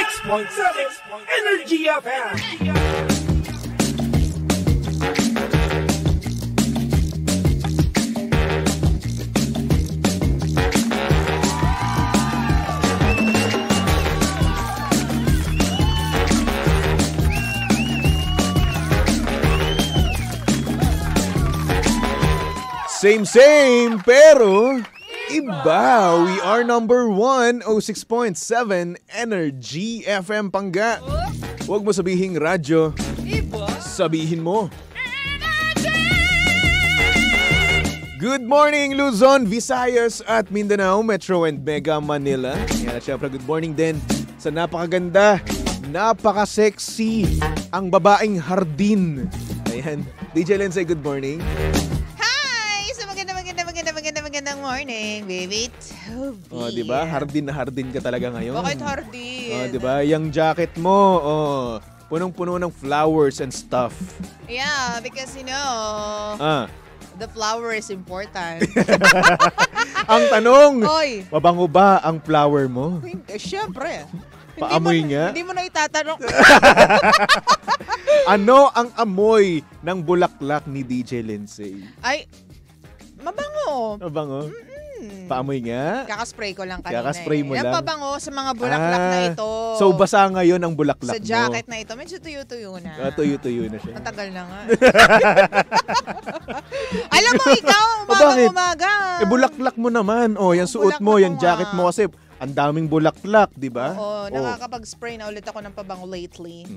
106.7 Energy FM. Same, pero iba. We are number 106.7 Energy FM Pangga. Huwag mo sabihing radyo. Sabihin mo. Good morning, Luzon, Visayas at Mindanao, Metro and Mega Manila. Yan at syempre, good morning din sa napakaganda, napaka-sexy, ang babaeng hardin. Ayan, DJ Len, say good morning. Magandang morning, baby. Oh, di ba? Hardin na hardin ka talaga ngayon. Bakit hardin? Oh, di ba? Yung jacket mo, punong-puno ng flowers and stuff. Yeah, because the flower is important. Ang tanong, Oy, mabango ba ang flower mo? syempre. Paamoy nga? Hindi mo na itatanong. Ano ang amoy ng bulaklak ni DJ Lindsay? Ay, mabango. Mabango? Paamoy nga? Kakaspray ko lang kanina. Kakaspray mo lang? Yan pabango sa mga bulaklak na ito. So basa ngayon ang bulaklak mo? Sa jacket na ito. Medyo tuyo-tuyo na. Tuyo-tuyo na siya. Matagal na nga. Alam mo, ikaw, umaga-umaga. Bulaklak mo naman. Yan suot mo, yan jacket mo kasi ang daming bulaklak, di ba? Oo, nakakapag-spray na ulit ako ng pabango lately.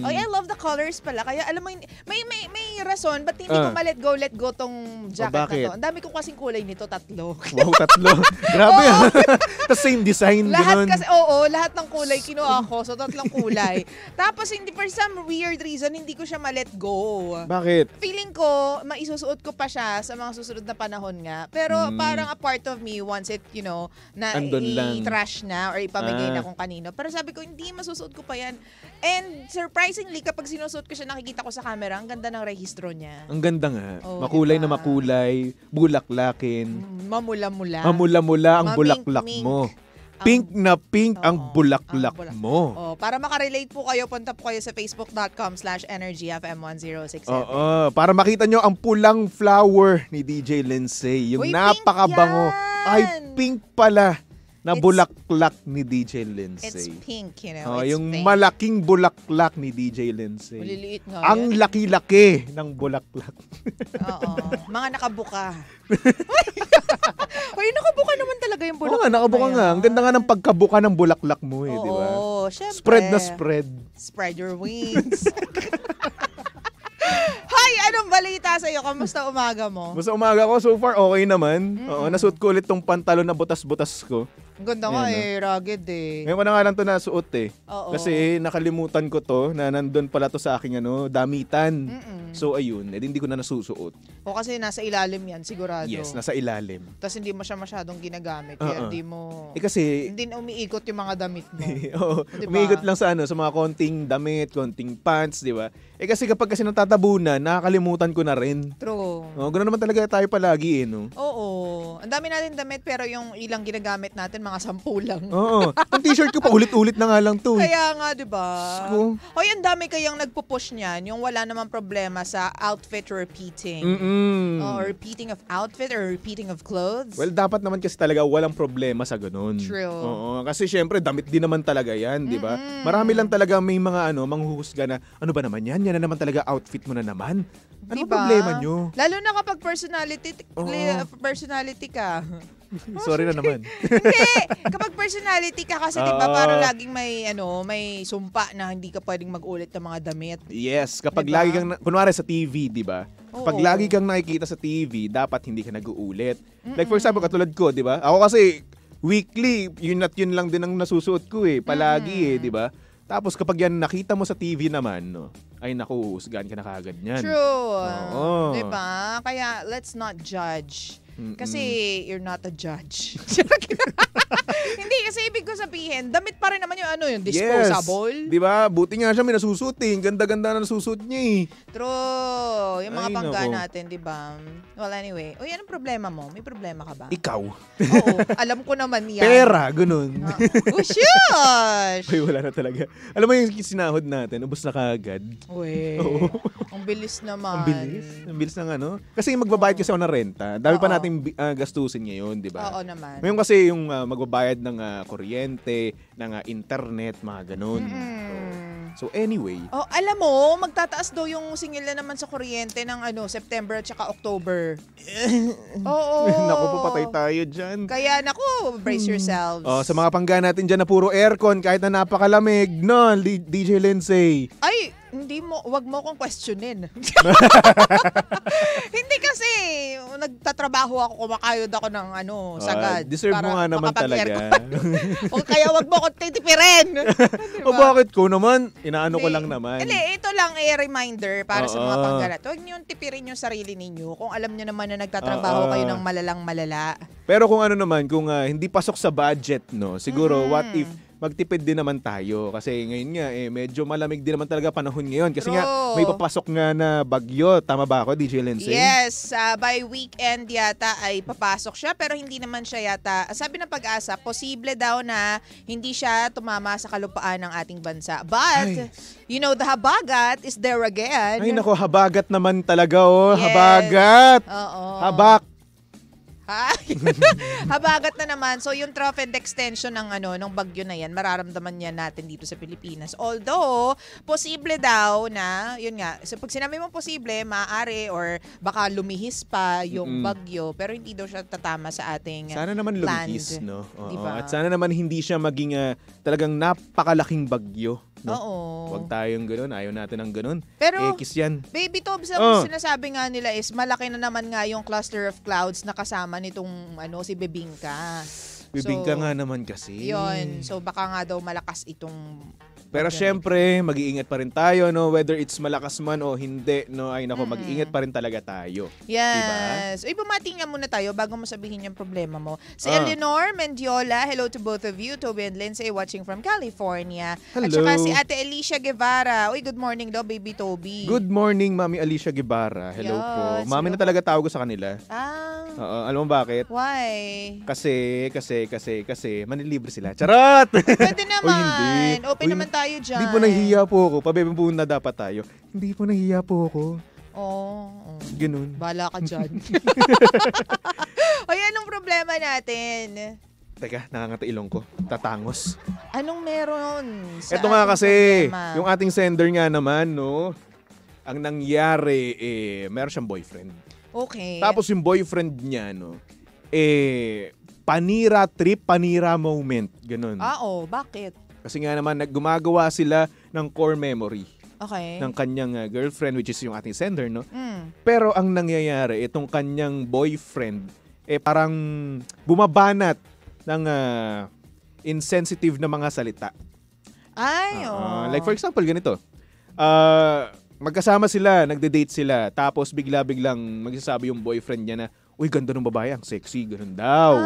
I love the colors pala. Kaya alam mo, may rason ba't hindi ko let go tong jacket na to. Ang dami ko kasing kulay nito, 3. Wow, 3. Grabe. The same design. Lahat ganun. Kasi, lahat ng kulay kinuha ko. So, 3 kulay. Tapos, for some weird reason, hindi ko siya ma-let go. Bakit? Feeling ko, maisusuot ko pa siya sa mga susunod na panahon nga. Pero, parang a part of me wants it, na i-trash na or ipamigay na kung kanino. Pero sabi ko, hindi, masusuot ko pa yan. And surprisingly, kapag sinusuot ko siya, nakikita ko sa camera, ang ganda ng rehistro niya. Ang ganda nga. Makulay na makulay, bulaklakin. Mamula-mula. Mamula-mula ang bulaklak mo. Pink na pink ang bulaklak mo. Para makarelate po kayo, punta po kayo sa facebook.com/energyfm1067. Para makita nyo ang pulang flower ni DJ Lindsay. Yung napakabango. Ay, pink pala na bulaklak ni DJ Lindsay. It's pink, yung pink. malaking bulaklak ni DJ Lindsay. Maliliit nga ang laki-laki ng bulaklak. Oo. Mga nakabuka. Uy, nakabuka naman talaga yung bulaklak. Nakabuka nga. Ang ganda nga ng pagkabuka ng bulaklak mo di ba? Oo, syempre. Spread na spread. Spread your wings. Hi, anong balita sa'yo? Kamusta umaga mo? Basta umaga ko, so far okay naman. Nasuot ko ulit tong pantalon na butas-butas ko. Ang ganda nga rugged eh. Ngayon ko na nga lang ito nasuot Oo. Kasi nakalimutan ko to na nandun pala to sa aking damitan. So ayun, hindi ko na nasusuot. O kasi nasa ilalim yan, sigurado. Yes, nasa ilalim. Tapos hindi mo siya masyadong ginagamit. Kaya hindi mo... kasi... Hindi na umiikot yung mga damit mo. Diba? Umiikot lang sa sa mga konting damit, konting pants, di ba? Kasi kapag natatabunan, nakakalimutan ko na rin. True. Ganoon naman talaga tayo palagi no? Oo. Ang dami natin damit pero yung ilang ginagamit natin, mga 10 lang. Oo. Ang t-shirt ko pa ulit-ulit na nga lang to. Kaya nga, di ba? Hoy, ang dami kayang nagpupush niyan, yung wala namang problema sa outfit repeating. Repeating of outfit or repeating of clothes. Well, dapat naman kasi talaga walang problema sa ganun. True. Oo. Kasi syempre, damit din naman talaga yan, di ba? Marami lang talaga may mga manghuhusga na, ano ba naman yan? Yan na naman talaga outfit mo na naman. Ano diba? Problema nyo? Lalo na kapag personality ka. Sorry na naman. Hindi. Kapag personality ka kasi diba parang laging may sumpa na hindi ka pwedeng mag-ulit ng mga damit. Yes. Kapag diba? lagi kang, kunwari sa TV, diba? Kapag lagi kang nakikita sa TV, dapat hindi ka nag-uulit. Like for example, katulad ko, diba? Ako kasi weekly, yun at yun lang din ang nasusuot ko palagi diba? Tapos kapag yan nakita mo sa TV naman, ay naku, husgahan ka na kagad niyan. True. Diba? Kaya let's not judge. Kasi you're not a judge. Hindi, kasi ibig ko sabihin, damit pa rin naman yung disposable. Yes. Diba? Buti nga siya may nasusuot Ganda-ganda na nasusuot niya True. Yung mga bangga naku. natin, diba? Well, anyway. O, yan ang problema mo. May problema ka ba? Ikaw. Oo. Alam ko naman yan. Pera, ganun. Oh, shush! Uy, wala na talaga. Alam mo yung sinahod natin, ubos na kaagad. Uy. Oo. Ang bilis naman. Ang bilis. Ang bilis ng ano. Kasi magbabayad kasi ako ng renta. Dami pa natin gastusin ngayon, di ba? Oo naman. Ngayon kasi yung magbabayad ng kuryente, ng internet, mga ganun. So anyway. Oh, alam mo, magtataas daw yung singil na naman sa kuryente ng September at saka October. Oo. Naku, papatay tayo dyan. Kaya naku, brace yourselves. Oh, sa mga pangga natin dyan na puro aircon, kahit na napakalamig, no, DJ Lindsay. Ay, wag mo akong questionin. Hindi kasi, nagtatrabaho ako, kumakayod ako ng sagad. Deserve mo nga naman talaga. O kaya wag mo akong titipirin. Diba? O bakit ko naman? Inaano ko lang naman. Hindi, ito lang reminder para sa mga panggalat. Huwag niyong tipirin yung sarili ninyo kung alam niyo naman na nagtatrabaho kayo ng malalang malala. Pero kung ano naman, kung hindi pasok sa budget, no, siguro what if magtipid din naman tayo kasi ngayon nga medyo malamig din naman talaga panahon ngayon kasi nga may papasok nga na bagyo. Tama ba ako, DJ Lindsay? Yes, by weekend yata ay papasok siya pero hindi naman siya yata, sabi ng Pag-asa, posible daw na hindi siya tumama sa kalupaan ng ating bansa. But, the habagat is there again. Ay nako, habagat naman talaga Yes. Habagat! Oo. Habak! Habagat na naman. So yung trough and extension ng ng bagyo na yan, mararamdaman yan natin dito sa Pilipinas. Although, posible daw na, yun nga, so pag sinabi mo posible, maaari or baka lumihis pa yung bagyo, pero hindi daw siya tatama sa ating sana naman lumihis, land. no? Oo. Diba? At sana naman hindi siya maging talagang napakalaking bagyo. No? Oo. Huwag tayong gano'n. Ayaw natin ng gano'n. Pero, Ekis yan. Baby Tobs, sinasabi nga nila is malaki na naman nga yung cluster of clouds na kasama nitong si Bebingka. Bibingka nga naman kasi. Yun. So baka nga daw malakas itong Pero syempre, mag-iingat pa rin tayo, no? Whether it's malakas man o hindi, no? Ay nako, mag-iingat pa rin talaga tayo. Yes. Diba? Bumati nga muna tayo bago mo sabihin yung problema mo. Si Eleanor Mendiola, hello to both of you. Toby and Lindsay watching from California. Hello. At saka si Ate Alicia Guevara. Uy, good morning daw, baby Toby. Good morning, Mami Alicia Guevara. Hello po. Mami na talaga tawag ko sa kanila. Alam mo bakit? Why? Kasi manilibre sila. Charot! Pwede naman. hindi. Open naman tayo dyan. Hindi po nahihiya po ako. Pabibimbuhin na dapat tayo. Hindi po nahihiya po ako. Ganun. Bala ka dyan. O yan ang problema natin. Teka, nakangata ilong ko. Tatangos. Anong meron? Ito nga kasi, yung ating sender nga naman, no? Ang nangyari, meron siyang boyfriend. Okay. Tapos yung boyfriend niya, no? Panira trip, panira moment. Ganun. Bakit? Kasi nga naman, gumagawa sila ng core memory. Okay. Ng kanyang girlfriend, which is yung ating sender, no? Pero ang nangyayari, itong kanyang boyfriend, parang bumabanat ng insensitive na mga salita. Like for example, ganito. Magkasama sila, nagde-date sila, tapos bigla-biglang magsasabi yung boyfriend niya na, uy, ganda ng babae, ang sexy, ganun daw.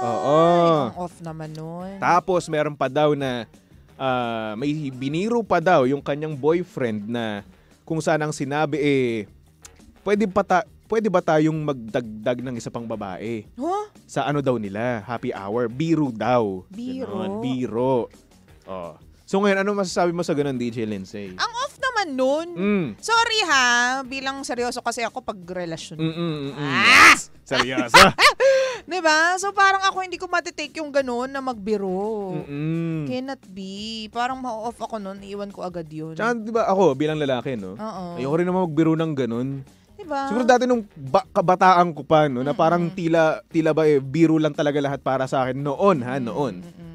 Ang off naman nun. Tapos meron pa daw na may biniro pa daw yung kanyang boyfriend na kung saan ang sinabi pwede ba tayong magdagdag ng isa pang babae? Huh? Sa ano daw nila? Happy hour. Biro daw. Biro? Ganon, biro. So ngayon, ano masasabi mo sa ganun, DJ Lindsay? Ang off naman nun. Sorry ha, bilang seryoso kasi ako pag relasyon. Seryoso? Diba? So parang ako hindi ko matitake yung ganun na magbiro. Cannot be. Parang ma-off ako nun, iwan ko agad yun. Tsaka diba ako, bilang lalaki, no? Ayoko rin naman magbiro ng ganun. Diba? Siguro dati nung kabataan ko pa, no, na parang tila ba biro lang talaga lahat para sa akin noon.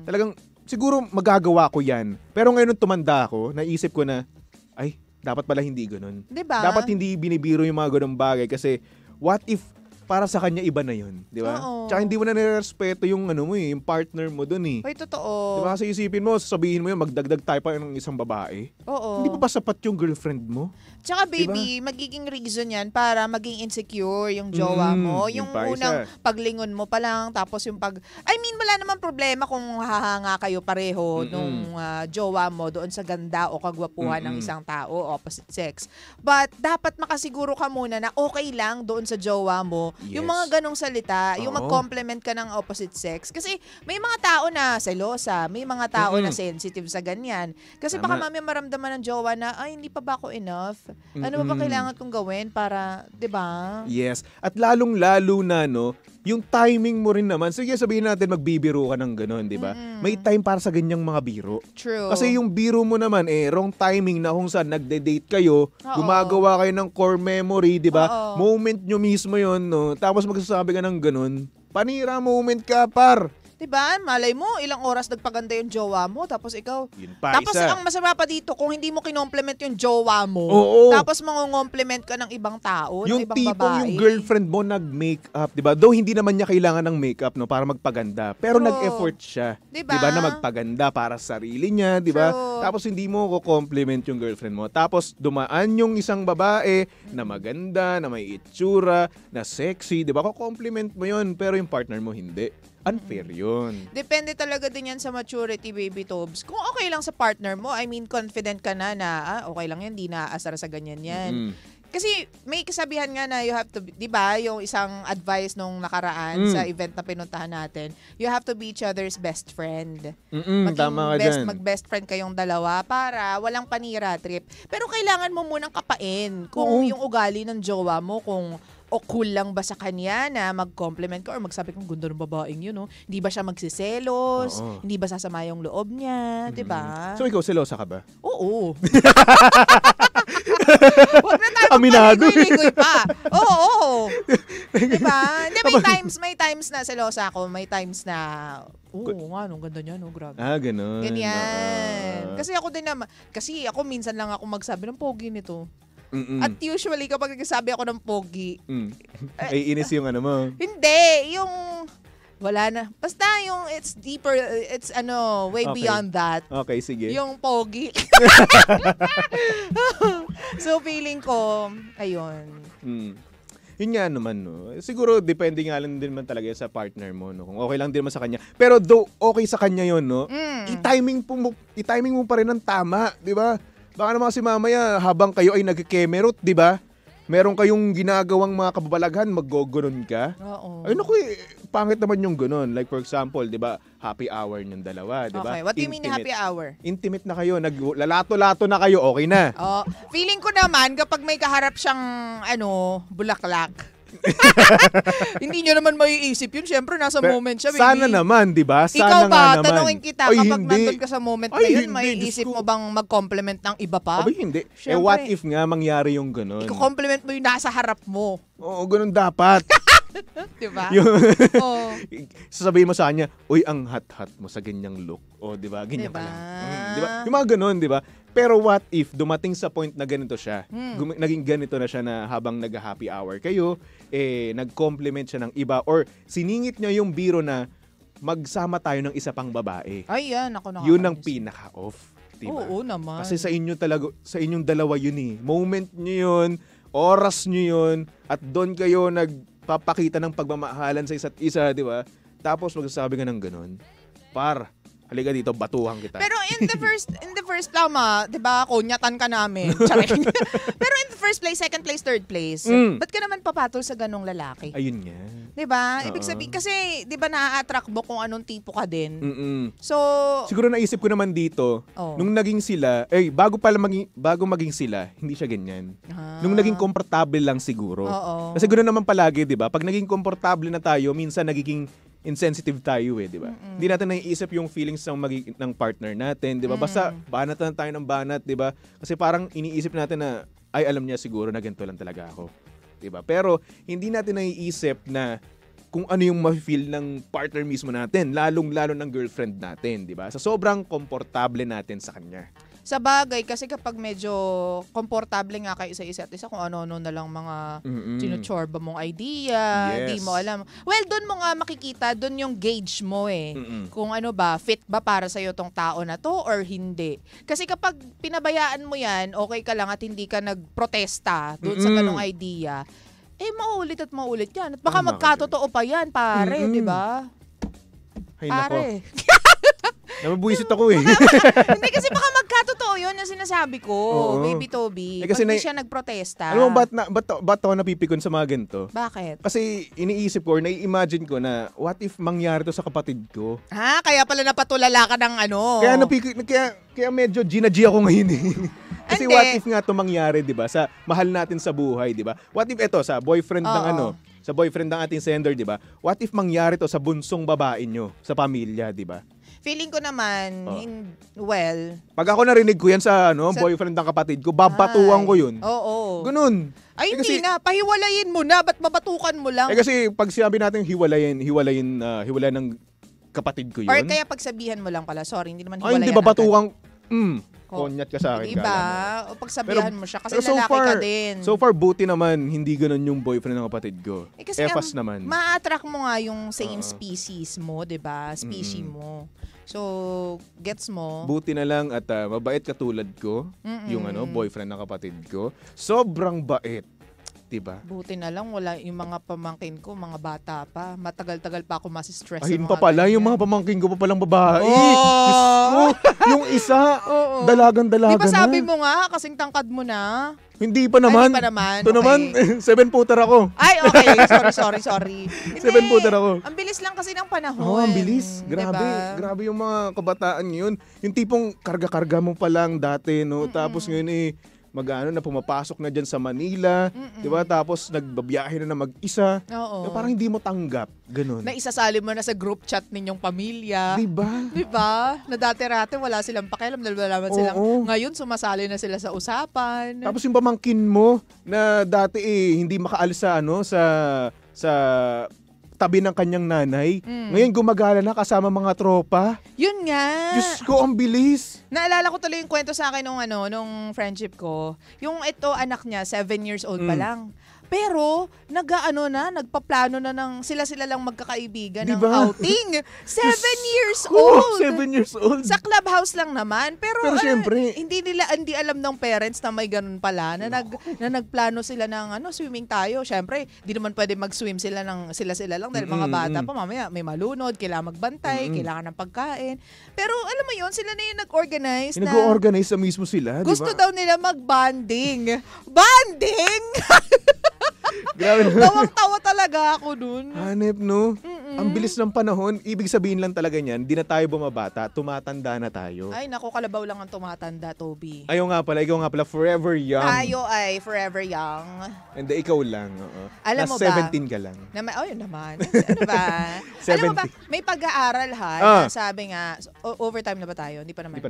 Talagang siguro magagawa ko yan. Pero ngayon nung tumanda ako, naisip ko na, ay, dapat pala hindi ganun. Diba? Dapat hindi binibiro yung mga ganung bagay kasi what if para sa kanya iba na yun, di ba? Oo. Tsaka hindi mo na nirespeto yung yung partner mo dun eh. Hoy, totoo. Di ba? Kasi isipin mo, sasabihin mo yun, magdagdag tayo pa ng isang babae. Oo. Hindi pa ba sapat yung girlfriend mo? Tsaka baby, magiging reason yan para maging insecure yung jowa mo. yun Yung pa, unang isa. paglingon mo pa lang, tapos yung wala naman problema kung hahanga kayo pareho nung jowa mo doon sa ganda o kagwapuhan ng isang tao, opposite sex. But dapat makasiguro ka muna na okay lang doon sa jowa mo yung mga ganong salita, yung mag-compliment ka ng opposite sex. Kasi may mga tao na selosa, may mga tao na sensitive sa ganyan. Kasi baka mamaya maramdaman ng jowa na, ay, hindi pa ba ako enough? Ano ba kailangan kong gawin para, 'di ba? Yes. At lalong-lalo na yung timing mo rin naman. Sige, sabihin natin magbibiro ka ng gano'n, 'di ba? May time para sa ganyang mga biro. True. Kasi yung biro mo naman wrong timing na kung saan nagde-date kayo, gumagawa kayo ng core memory, 'di ba? Moment nyo mismo 'yon, no. Tapos magsasabi ka ng gano'n. Panira moment ka, par. Diba? Malay mo, ilang oras nagpaganda yung jowa mo, tapos ikaw. Yun pa, tapos isa. ang masama pa dito, kung hindi mo kinompliment yung jowa mo, tapos mangongompliment ka ng ibang tao, ng yung ibang tipong babae. yung girlfriend mo nag-makeup, di ba? Though hindi naman niya kailangan ng makeup para magpaganda. Pero True. nag-effort siya. Diba? Di ba? Na magpaganda para sa sarili niya, di ba? True. Tapos hindi mo ko-compliment yung girlfriend mo. Tapos dumaan yung isang babae na maganda, na may itsura, na sexy, di ba? Ko-compliment mo yun, pero yung partner mo hindi. Unfair yun. Depende talaga din yan sa maturity, baby Tobs. Kung okay lang sa partner mo, I mean, confident ka na okay lang yan, di naaasar sa ganyan yan. Kasi may kasabihan nga na you have to, di ba, yung isang advice nung nakaraan sa event na pinuntahan natin, you have to be each other's best friend. Tama ka dyan. Mag-best friend kayong dalawa para walang panira trip. Pero kailangan mo munang kapain kung yung ugali ng jowa mo, kung o cool lang ba sa kanya na mag-compliment ka or magsabi kong ganda ng babaeng yun, no? Hindi ba siya magsiselos? Hindi ba sasama yung loob niya? Diba? So ikaw, selosa ka ba? Oo. Huwag na tayo Aminado. magpaligoy pa. Oo. Diba? Hindi, may times na selosa ako. May times na, nga, nung ganda niya, no? Grabe. Ganun. Ganyan. Kasi ako din naman, minsan lang ako magsabi ng pogi nito. At usually, kapag nagsasabi ako ng pogi, ay inis yung mo. Hindi, yung wala na. Basta yung it's deeper, it's way beyond that. Okay, sige. Yung pogi. So, feeling ko, ayun. Yun nga naman, no. Siguro, depende nga lang din man talaga sa partner mo, no. Kung okay lang din man sa kanya. Pero though, okay sa kanya yun, no. I-timing mo pa rin ng tama, di ba? Baka naman kasi mamaya, habang kayo ay nag-kemerot, di ba? Meron kayong ginagawang mga kababalaghan, mag-gogonon ka. Oo. Ay, naku, pangit naman yung gonon. Like, for example, di ba, happy hour yung dalawa, di ba? Okay, what do you mean happy hour? Intimate na kayo, naglalato-lato na kayo, okay na. Feeling ko naman, kapag may kaharap siyang, bulaklak, hindi nyo naman maiisip yun. Siyempre, nasa moment siya, baby. Sana naman, di ba? Sana ikaw ba, naman. tanungin kita, kapag nandun ka sa moment na yun, maiisip mo bang mag-compliment ng iba pa? Abay, hindi. Siyempre, what if nga mangyari yung ganun? Iko-compliment mo yung nasa harap mo. Oo, ganun dapat. Diba? Sasabihin mo sa kanya, uy, ang hot-hot mo sa ganyang look. O, di ba? Ganyan diba? ka lang. Diba? Yung mga ganun, di ba? Pero what if dumating sa point na ganito siya, naging ganito na siya na habang nag-happy hour kayo, nag-compliment siya ng iba or siningit niya yung biro na magsama tayo ng isa pang babae. Ay, yan. Ako yun ang pinaka-off. Diba? Oo naman. Kasi sa inyong dalawa yun eh. Moment nyo yun, oras nyo yun, at doon kayo nagpapakita ng pagmamahalan sa isa't isa, di ba? Tapos magsasabi ka ng ganun. Halika dito, batuhan kita. Pero in the first tama, 'di ba? Kunyatan ka namin. Charing. Pero in the first place, second place, third place. Ba't ka naman papatol sa ganong lalaki? Ayun nga. 'Di ba? Ibig sabihin kasi 'di ba na-attract mo kung anong tipo ka din. So, siguro naisip ko naman dito, nung naging sila, bago maging sila, hindi siya ganyan. Nung naging komportable lang siguro. Kasi ganoon naman palagi, 'di ba? Pag naging komportable na tayo, minsan nagiging insensitive tayo di ba? Hindi natin naiisip yung feelings ng partner natin, di ba? Basta banat na tayo ng banat, di ba? Kasi parang iniisip natin na, ay alam niya siguro na ganito lang talaga ako. Di ba? Pero hindi natin naiisip na kung ano yung ma-feel ng partner mismo natin, lalong-lalo ng girlfriend natin, di ba? Sa sobrang komportable natin sa kanya. Sa bagay, kasi kapag medyo komportable nga kayo sa isa't isa, kung ano-ano na lang mga sinuchorba mong idea, di mo alam. Well, doon mo nga makikita, doon yung gauge mo eh. Kung ano ba, fit ba para sa'yo tong tao na to or hindi. Kasi kapag pinabayaan mo yan, okay ka lang at hindi ka nagprotesta doon sa ganong idea, maulit at maulit yan. At baka magkatotoo pa yan, pare, di ba? Ay, pare. Nababuisit ako eh. Hindi kasi baka magkatotoo yun ang sinasabi ko, Baby Toby. Kasi pag di siya nagprotesta. Alam mo, ba't ako napipikon sa mga ganito? Bakit? Kasi iniisip ko or nai-imagine ko na what if mangyari to sa kapatid ko? Kaya pala napatulala ka ng ano. Kaya medyo G ako ngayon eh. Kasi Hindi. what if nga to mangyari, 'di ba? Sa mahal natin sa buhay, 'di ba? What if ito sa boyfriend ng sa boyfriend ng ating sender, 'di ba? What if mangyari to sa bunsong babae nyo, sa pamilya, 'di ba? Feeling ko naman, well, pag ako narinig ko yan sa boyfriend ng kapatid ko, babatuan ko yun. Oo. Ganun. Ay, kasi, hindi na. Pahiwalayin mo na. Ba't babatukan mo lang? Kasi pag sinabi natin hiwalayin ng kapatid ko yun. Or kaya pagsabihan mo lang pala. Sorry, hindi naman hiwalayan. Ay, hindi babatukan. Konyat ka sa akin. Diba? O pagsabihan mo siya. Kasi so lalaki far, ka din. So far, buti naman, hindi ganun yung boyfriend ng kapatid ko. Kasi Efas naman. ma-attract mo nga yung same species mo, diba? Species mo. So, gets mo? Buti na lang at mabait katulad ko, yung boyfriend ng kapatid ko. Sobrang bait. Diba? Buti na lang wala yung mga pamangkin ko, mga bata pa. Matagal-tagal pa ako masistress. Ayun pa pala, yung mga pamangkin ko pa palang babae. Yung isa, dalagang-dalaga na. Di ba sabi mo nga, kasing tangkad mo na? Hindi pa naman. Hindi pa naman. Ito naman, 7-footer ako. Ay, okay. Sorry. 7-footer ako. Ang bilis lang kasi ng panahon. Ang bilis. Grabe. Diba? Grabe yung mga kabataan ngayon. Yung tipong karga-karga mo pa lang dati, no? Tapos ngayon na pumapasok na dyan sa Manila, di ba? Tapos nagbabiyahe na mag-isa. Oo. Parang hindi mo tanggap. Ganun. Na isasali mo na sa group chat ninyong pamilya. Di ba? Di ba? Na dati-rate wala silang pakialam dahil wala naman silang. Ngayon sumasali na sila sa usapan. Tapos yung pamangkin mo na dati hindi makaalis sa tabi ng kanyang nanay. Ngayon gumagala na kasama mga tropa. Yun nga. Diyos ko, ang bilis. Naalala ko tuloy yung kwento sa akin nung friendship ko. Yung ito, anak niya, 7 years old pa lang. Pero, nagpaplano na ng sila lang magkakaibigan ng outing. 7 years old! 7 years old! Sa clubhouse lang naman. Pero syempre, hindi alam ng parents na may ganun pala, na nagplano sila ng swimming tayo. Syempre, di naman pwede mag-swim sila lang dahil mga bata pa, mamaya may malunod, kailangan magbantay, kailangan ng pagkain. Pero alam mo yun, sila na yung nag-organize na. Nag-organize na mismo sila, gusto daw nila mag-bonding. Bonding! Grabe. Tawang-tawa talaga ako dun. Hanep, no? Ang bilis ng panahon. Ibig sabihin lang talaga niyan, di na tayo bumabata, tumatanda na tayo. Ay, naku, kalabaw lang ang tumatanda, Toby. Ikaw nga pala, forever young. Tayo ay forever young. Hindi, ikaw lang. Alam mo ba? 17 ka lang. Yun naman. Ano ba? Alam mo ba, may pag-aaral na sabi nga, overtime na ba tayo? Hindi pa naman.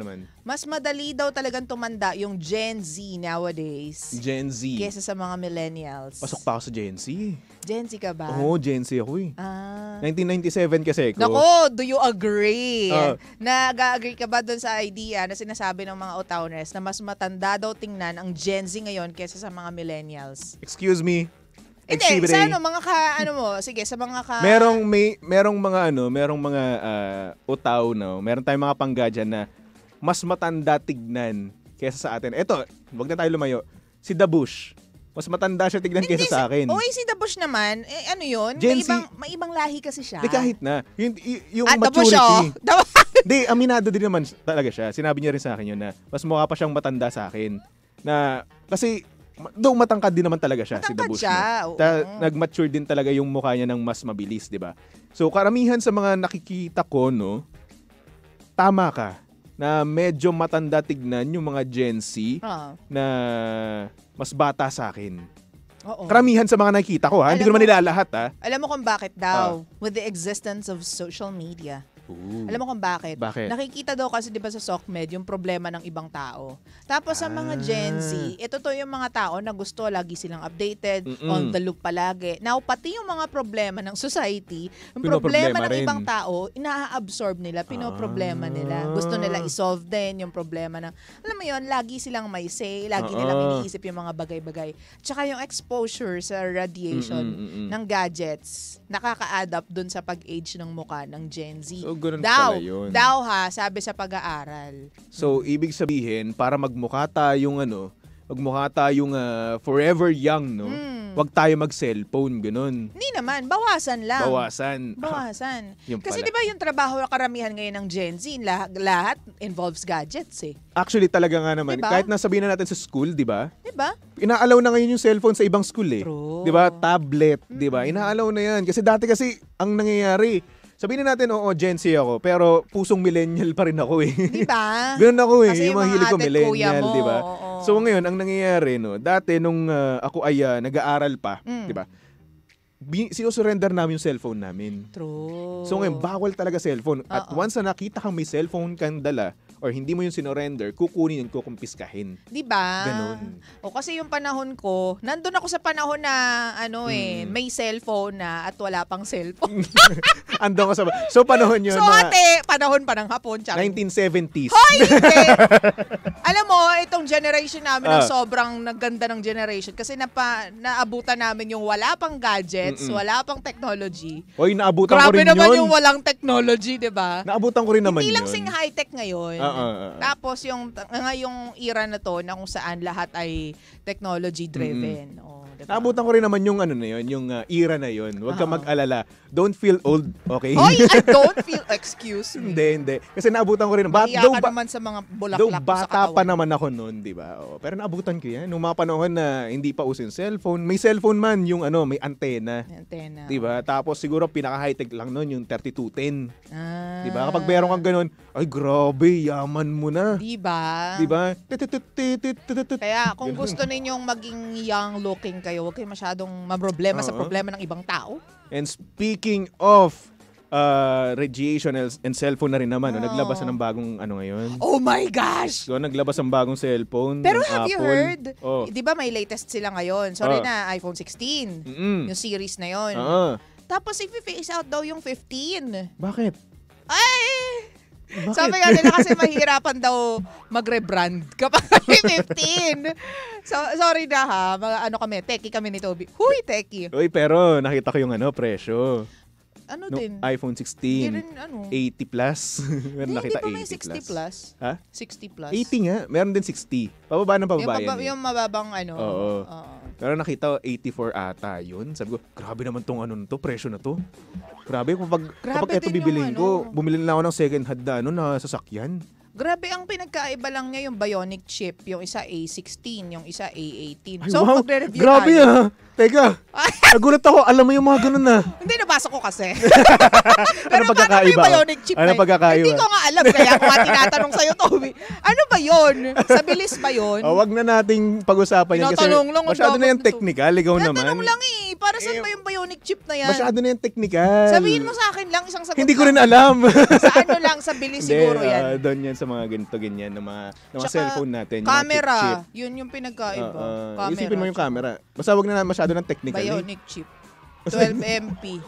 Mas madali daw talagang tumanda yung Gen Z nowadays. Gen Z. Kesa sa mga millennials. Pasok pa ako sa Gen Z. Gen Z ka ba? Oo, Gen Z ako eh. 1997 kasi ako. Nako, do you agree? Nag-agree ka ba dun sa idea na sinasabi ng mga Otawners na mas matanda daw tingnan ang Gen Z ngayon kesa sa mga millennials? Excuse me. Hindi, sa sige, sa mga merong mga utaw, no? Meron tayong mga pangga dyan na mas matanda tignan kesa sa atin. Eto, wag na tayo lumayo. Si Dabush. Mas matanda siya tignan kesa sa akin. Si Dabush naman, ano yun? May ibang lahi kasi siya. Di kahit na. Yung maturity. Di, aminado din naman talaga siya. Sinabi niya rin sa akin yun na mas mukha pa siyang matanda sa akin. Na, kasi, doon matangkad din naman talaga siya, si Dabush. Nag-mature din talaga yung mukha niya ng mas mabilis, di ba? So, karamihan sa mga nakikita ko, no, tama ka. Na medyo matanda tignan yung mga Gen Z na mas bata sa akin. Oo. Karamihan sa mga nakikita ko, hindi ko naman nila lahat. Alam mo kung bakit daw? With the existence of social media. Ooh. Alam mo kung bakit? Bakit? Nakikita daw kasi 'di ba sa SOCMED yung problema ng ibang tao. Tapos sa mga Gen Z, ito to yung mga tao na gusto lagi silang updated, on the loop palagi. Now, pati yung mga problema ng society, yung problema ng ibang tao, ina-absorb nila, pinoproblema nila. Gusto nila i-solve din yung problema ng, alam mo yun, lagi silang may say, lagi nilang iniisip yung mga bagay-bagay. Tsaka yung exposure sa radiation ng gadgets, nakaka-add up dun sa pag-age ng mukha ng Gen Z. So, ganun pala yun. Daw ha, sabi sa pag-aaral. So, ibig sabihin, para magmukha tayong forever young, no? Wag tayo mag-cellphone, ganun. Hindi naman, bawasan lang. Bawasan. Kasi 'di ba yung trabaho na karamihan ngayon ng Gen Z, lahat involves gadgets eh. Actually, talaga nga naman. Diba? Kahit nasabihin na natin sa school, 'di ba? 'Di ba? Inaalaw na ngayon yung cellphone sa ibang school eh. True. 'Di ba? Tablet, 'di ba? Inaalaw na 'yan kasi dati ang nangyayari, sabihin na natin, Gen Z ako, pero pusong millennial pa rin ako eh. Di ba? Ganun ako eh. Kasi yung mga hilig ko millennial, di ba? Oo. So ngayon, ang nangyayari, no, dati nung ako ay nag-aaral pa, di ba? Sinusurrender namin yung cellphone namin. True. So ngayon, bawal talaga cellphone. At once na nakita kang may cellphone kang dala, or hindi mo yung sinorender, kukunin yun, kukumpiskahin. Di ba? Ganun. O kasi yung panahon ko, nandun ako sa panahon na may cellphone na at wala pang cellphone. Andun ka sa... So panahon yun so ate, panahon pa ng hapon. 1970s. Hoy, hindi! Alam mo, itong generation namin ang sobrang naganda ng generation kasi naabutan namin yung wala pang gadgets, wala pang technology. Hoy, naabutan ko rin yun. Grabe naman yung walang technology, di ba? Naabutan ko rin naman yun. Hindi lang sing high-tech ngayon. Tapos yung era na to na kung saan lahat ay technology driven. Diba? Naabutan ko rin naman yung yung era na yun. Huwag ka mag-alala. Don't feel old, okay? Oy, I don't feel, excuse me. Hindi. Kasi naabutan ko rin. Mahiya ka naman sa mga bulaklak bata sa katawan. Pa naman ako noon, di ba? Pero naabutan ko yan. Nung mga panahon na hindi pa uso yung cellphone, may cellphone man yung may antena. Di ba? Tapos siguro pinaka-high-tech lang noon yung 3210. Di ba? Kapag meron kang ganun, ay grabe, yaman mo na. Di ba? Di ba? Kaya kung gusto ninyong maging young looking kayo, huwag kayo masyadong maproblema sa problema ng ibang tao. And speaking of radiation and cellphone na rin naman, naglabas na ng bagong ngayon. Oh my gosh! So, naglabas ang bagong cellphone. Pero have Apple. You heard? Oh. Di ba may latest sila ngayon? Sorry na, iPhone 16. Yung series na yon. Tapos i-face out daw yung 15. Bakit? Ay! Bakit? Sabi nga nila kasi mahirapan daw mag-rebrand kapag 15. So, sorry na ha. Kami, techie kami ni Toby. Huy, techie. Uy, pero nakita ko yung presyo. Ano din? iPhone 16. 80 plus. Meron nakita hindi pa may 80 60 plus. Ha? 60 plus. 80 nga. Meron din 60. Pababa ng pababa yan. Yung mababang Oo. Pero nakita ko 84 ata yun. Sabi ko, grabe naman tong to, presyo na to. Grabe, kapag ito bibiliin ko, bumili na ako ng second hand na sasakyan. Grabe, ang pinagkaiba lang niya yung Bionic chip, yung isa A16, yung isa A18. Ay, So, wow. magre-review Grabe tayo. Teka, nagulat ako. Alam mo yung mga ganun na. Hindi, nabasa ko kasi. Pero paano yung Bionic chip ano pagkakaiba? Hindi ko nga alam, kaya ako nga tinatanong sa'yo, Toby. Ano ba yun? Sa bilis ba yun? Wag na nating pag-usapan yan kasi masyado na yung technical. Ikaw naman. Tinatanong lang eh. Para saan ba yung Bionic chip na yan? Masyado na yung technical. Sabihin mo sa akin lang, isang sagot. Hindi ko rin alam. Sa bilis siguro yan. Doon yan sa mga ganito, ganyan, ng mga cellphone natin. Camera. Chip. Yun yung pinagkaiba. Camera. Isipin mo yung camera. Basta wag na masyado ng technical. Bionic chip. 12 MP.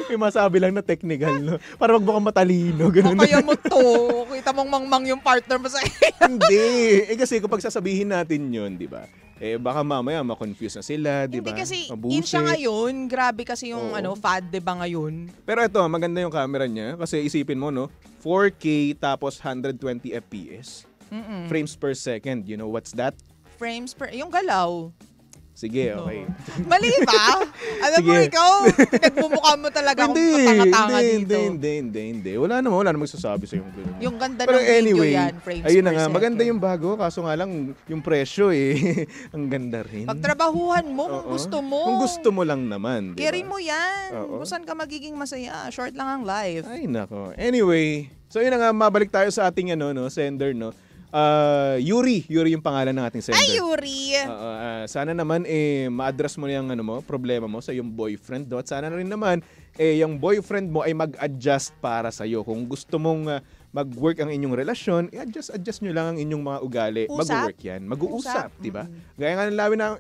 May masabi lang na technical, no? Para wag mo kang matalino. Ganun. Kaya mo to. Kita mong mangmang yung partner mo sa Hindi. Kasi kapag sasabihin natin yun, di ba? Baka mamaya ma-confuse na sila, di ba? Hindi kasi Mabusit. in siya ngayon. Grabe kasi yung fad, di ba ngayon? Pero ito, maganda yung camera niya. Kasi isipin mo, no? 4K tapos 120 FPS. Frames per second. You know what's that? Frames per... Yung galaw. Sige, okay. Mali ba? Alam mo, ikaw, pinagmumukha mo talaga akong katanga-tanga dito. Hindi. Wala naman magsasabi sa yung gano'n. Yung ganda pero ng video anyway, yan, frames ayun per na nga, second. maganda yung bago, kaso nga lang, yung presyo ang ganda rin. Pagtrabahuhan mo kung gusto mo. Kung gusto mo lang naman, diba? Carry mo yan. Kung saan ka magiging masaya. Short lang ang life. Ay, nako. Anyway, so yun na nga, mabalik tayo sa ating sender, no? Yuri yung pangalan ng ating sender. Ay, Yuri! Sana naman ma-address mo yung problema mo sa iyong boyfriend, at sana rin naman yung boyfriend mo ay mag-adjust para sa'yo. Kung gusto mong mag-work ang inyong relasyon, adjust nyo lang ang inyong mga ugali. Mag-work yan. Mag-uusap, di ba? Gaya nga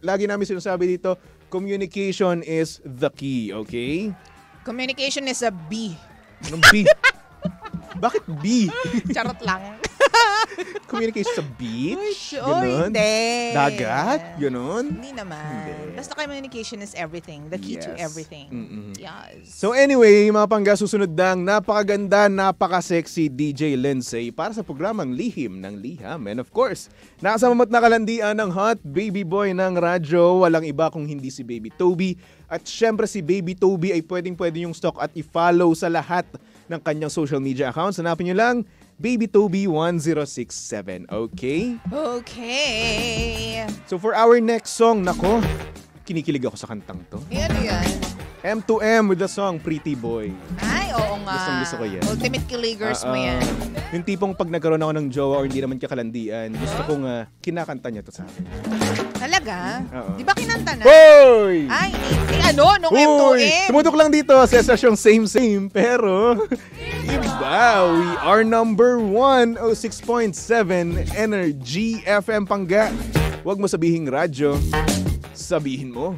lagi namin sinasabi dito, communication is the key, okay? Communication is a B. Anong B? Bakit B? Charot lang. Communication sa beach? Ganun? Hindi. Dagat? Ganun? Hindi naman. Basta communication is everything. The key to everything. Yes. So anyway, mga pangga, susunod ng napakaganda, napaka-sexy DJ Lindsay para sa programang Lihim ng Liham. And of course, nakasama mo't nakalandian ng hot baby boy ng radyo. Walang iba kung hindi si Baby Toby. At syempre si Baby Toby ay pwedeng-pwede yung stalk at i-follow sa lahat ng kanyang social media accounts. Hanapin nyo lang, Baby Toby 1067, okay? Okay. So for our next song, nako, kinikilig ako sa kantang to. Yan. M2M with the song Pretty Boy. Ay, oo nga. Gustong-gusto ko yan. Ultimate Killigers mo yan. Yung tipong pag nagkaroon ako ng jowa or hindi naman kakalandian, gusto kong kinakanta niya to sa akin. Talaga? Oo. Di ba kinanta na? Hoy! Ay, ano? Nung M2M? Tumutok lang dito sa estasyong same, pero iba. We are number 106.7 Energy FM Pangga. Huwag mo sabihing radyo, sabihin mo.